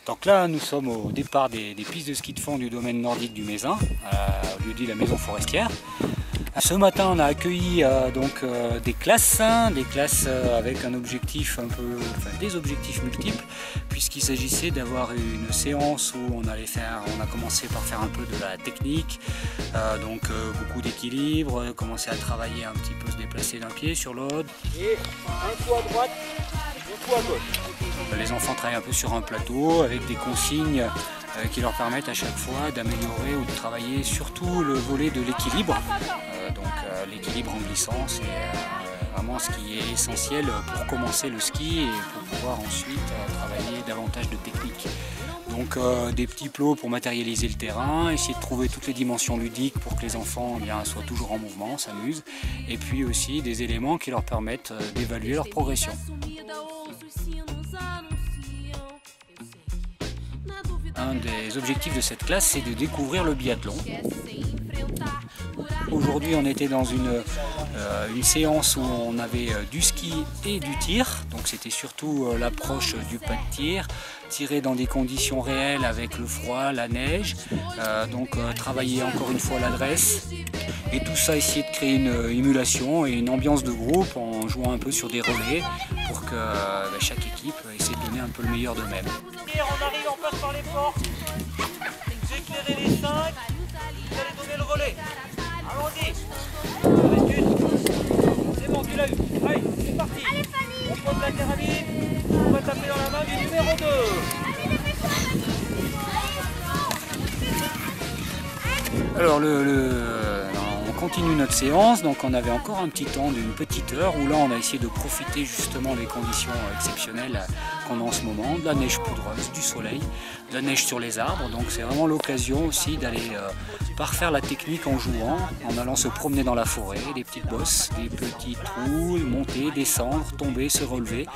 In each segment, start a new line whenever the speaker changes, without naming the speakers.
Donc là, nous sommes au départ des pistes de ski de fond du domaine nordique du Mézin, au lieu dit la maison forestière. Ce matin, on a accueilli des classes avec un objectif des objectifs multiples, puisqu'il s'agissait d'avoir une séance où on a commencé par faire un peu de la technique, beaucoup d'équilibre, commencer à travailler un petit peu, se déplacer d'un pied sur l'autre. Et un coup à droite, un coup à gauche. Les enfants travaillent un peu sur un plateau avec des consignes qui leur permettent à chaque fois d'améliorer ou de travailler surtout le volet de l'équilibre. L'équilibre en glissant, c'est vraiment ce qui est essentiel pour commencer le ski et pour pouvoir ensuite travailler davantage de technique. Donc des petits plots pour matérialiser le terrain, essayer de trouver toutes les dimensions ludiques pour que les enfants soient toujours en mouvement, s'amusent, et puis aussi des éléments qui leur permettent d'évaluer leur progression. Un des objectifs de cette classe, c'est de découvrir le biathlon. Aujourd'hui, on était dans une séance où on avait du ski et du tir. Donc c'était surtout l'approche du pas de tir, tirer dans des conditions réelles avec le froid, la neige. Travailler encore une fois l'adresse. Et tout ça, essayer de créer une émulation et une ambiance de groupe en jouant un peu sur des relais pour que chaque équipe essaie de donner un peu le meilleur d'eux-mêmes.
On arrive, on passe par les portes. Vous éclairez les 5, vous allez donner le relais. Allons-y. C'est bon, tu l'as eu. Allez, c'est parti. On pose la carabine. On va taper dans la main du numéro 2.
Alors on continue notre séance, donc on avait encore un petit temps d'une petite heure où là on a essayé de profiter justement des conditions exceptionnelles qu'on a en ce moment, de la neige poudreuse, du soleil, de la neige sur les arbres, donc c'est vraiment l'occasion aussi d'aller parfaire la technique en jouant, en allant se promener dans la forêt, des petites bosses, des petits trous, monter, descendre, tomber, se relever,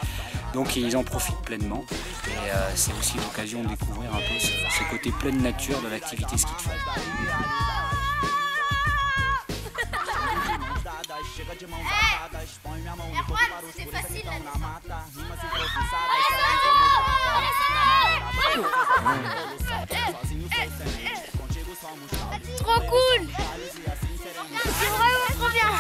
donc ils en profitent pleinement et c'est aussi l'occasion de découvrir un peu ce côté pleine nature de l'activité ski de fond.
C'est facile là. Trop cool. C'est vraiment trop bien.